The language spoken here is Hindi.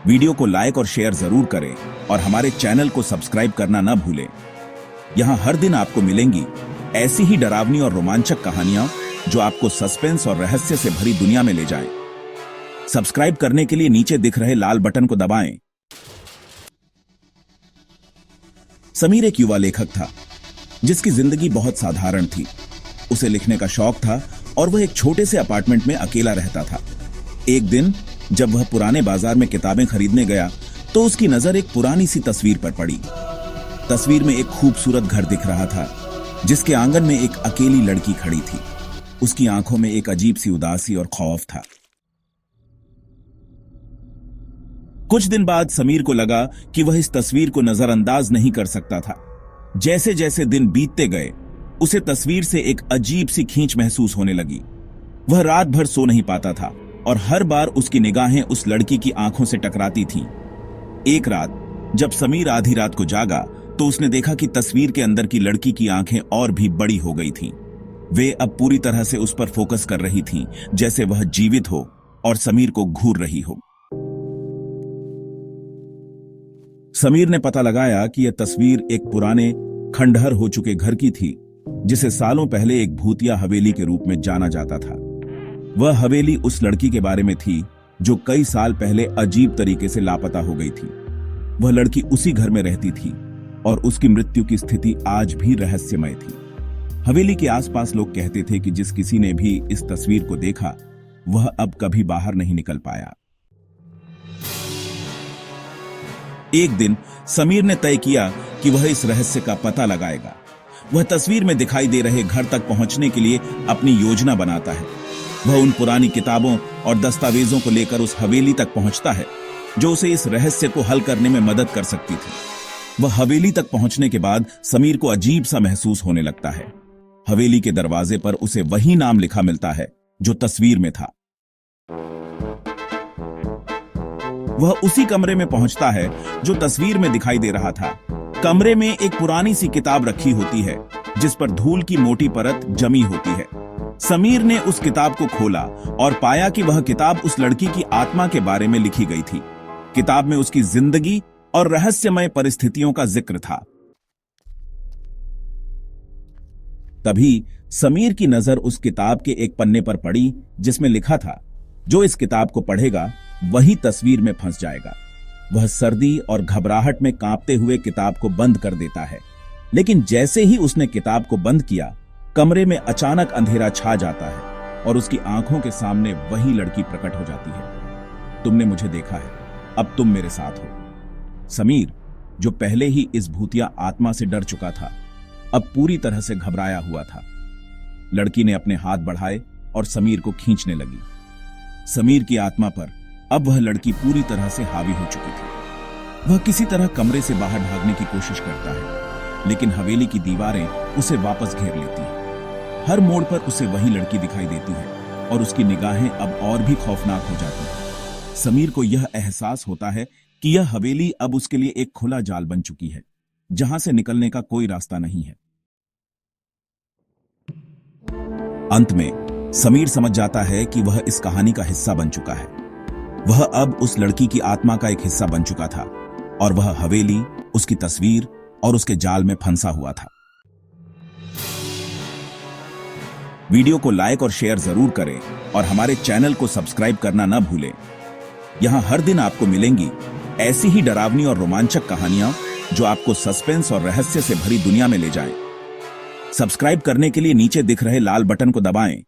वीडियो को लाइक और शेयर जरूर करें और हमारे चैनल को सब्सक्राइब करना न भूलें। यहाँ हर दिन आपको मिलेंगी ऐसी ही डरावनी और रोमांचक कहानियां जो आपको सस्पेंस और रहस्य से भरी दुनिया में ले जाएं। सब्सक्राइब करने के लिए नीचे दिख रहे लाल बटन को दबाएं। समीर एक युवा लेखक था जिसकी जिंदगी बहुत साधारण थी। उसे लिखने का शौक था और वह एक छोटे से अपार्टमेंट में अकेला रहता था। एक दिन जब वह पुराने बाजार में किताबें खरीदने गया तो उसकी नजर एक पुरानी सी तस्वीर पर पड़ी। तस्वीर में एक खूबसूरत घर दिख रहा था जिसके आंगन में एक अकेली लड़की खड़ी थी। उसकी आंखों में एक अजीब सी उदासी और खौफ था। कुछ दिन बाद समीर को लगा कि वह इस तस्वीर को नजरअंदाज नहीं कर सकता था। जैसे जैसे दिन बीतते गए उसे तस्वीर से एक अजीब सी खींच महसूस होने लगी। वह रात भर सो नहीं पाता था और हर बार उसकी निगाहें उस लड़की की आंखों से टकराती थीं। एक रात जब समीर आधी रात को जागा तो उसने देखा कि तस्वीर के अंदर की लड़की की आंखें और भी बड़ी हो गई थीं। वे अब पूरी तरह से उस पर फोकस कर रही थीं, जैसे वह जीवित हो और समीर को घूर रही हो। समीर ने पता लगाया कि यह तस्वीर एक पुराने खंडहर हो चुके घर की थी जिसे सालों पहले एक भूतिया हवेली के रूप में जाना जाता था। वह हवेली उस लड़की के बारे में थी जो कई साल पहले अजीब तरीके से लापता हो गई थी। वह लड़की उसी घर में रहती थी और उसकी मृत्यु की स्थिति आज भी रहस्यमय थी। हवेली के आसपास लोग कहते थे कि जिस किसी ने भी इस तस्वीर को देखा वह अब कभी बाहर नहीं निकल पाया। एक दिन समीर ने तय किया कि वह इस रहस्य का पता लगाएगा। वह तस्वीर में दिखाई दे रहे घर तक पहुंचने के लिए अपनी योजना बनाता है। वह उन पुरानी किताबों और दस्तावेजों को लेकर उस हवेली तक पहुंचता है जो उसे इस रहस्य को हल करने में मदद कर सकती थी। वह हवेली तक पहुंचने के बाद समीर को अजीब सा महसूस होने लगता है। हवेली के दरवाजे पर उसे वही नाम लिखा मिलता है जो तस्वीर में था। वह उसी कमरे में पहुंचता है जो तस्वीर में दिखाई दे रहा था। कमरे में एक पुरानी सी किताब रखी होती है जिस पर धूल की मोटी परत जमी होती है। समीर ने उस किताब को खोला और पाया कि वह किताब उस लड़की की आत्मा के बारे में लिखी गई थी। किताब में उसकी जिंदगी और रहस्यमय परिस्थितियों का जिक्र था। तभी समीर की नजर उस किताब के एक पन्ने पर पड़ी जिसमें लिखा था, जो इस किताब को पढ़ेगा वही तस्वीर में फंस जाएगा। वह सर्दी और घबराहट में कांपते हुए किताब को बंद कर देता है, लेकिन जैसे ही उसने किताब को बंद किया कमरे में अचानक अंधेरा छा जाता है और उसकी आंखों के सामने वही लड़की प्रकट हो जाती है। तुमने मुझे देखा है, अब तुम मेरे साथ हो। समीर, जो पहले ही इस भूतिया आत्मा से डर चुका था, अब पूरी तरह से घबराया हुआ था। लड़की ने अपने हाथ बढ़ाए और समीर को खींचने लगी। समीर की आत्मा पर अब वह लड़की पूरी तरह से हावी हो चुकी थी। वह किसी तरह कमरे से बाहर भागने की कोशिश करता है, लेकिन हवेली की दीवारें उसे वापस घेर लेती हैं। हर मोड़ पर उसे वही लड़की दिखाई देती है और उसकी निगाहें अब और भी खौफनाक हो जाती हैं। समीर को यह एहसास होता है कि यह हवेली अब उसके लिए एक खुला जाल बन चुकी है, जहां से निकलने का कोई रास्ता नहीं है। अंत में समीर समझ जाता है कि वह इस कहानी का हिस्सा बन चुका है। वह अब उस लड़की की आत्मा का एक हिस्सा बन चुका था और वह हवेली, उसकी तस्वीर और उसके जाल में फंसा हुआ था। वीडियो को लाइक और शेयर जरूर करें और हमारे चैनल को सब्सक्राइब करना न भूलें। यहाँ हर दिन आपको मिलेंगी ऐसी ही डरावनी और रोमांचक कहानियां जो आपको सस्पेंस और रहस्य से भरी दुनिया में ले जाएं। सब्सक्राइब करने के लिए नीचे दिख रहे लाल बटन को दबाएं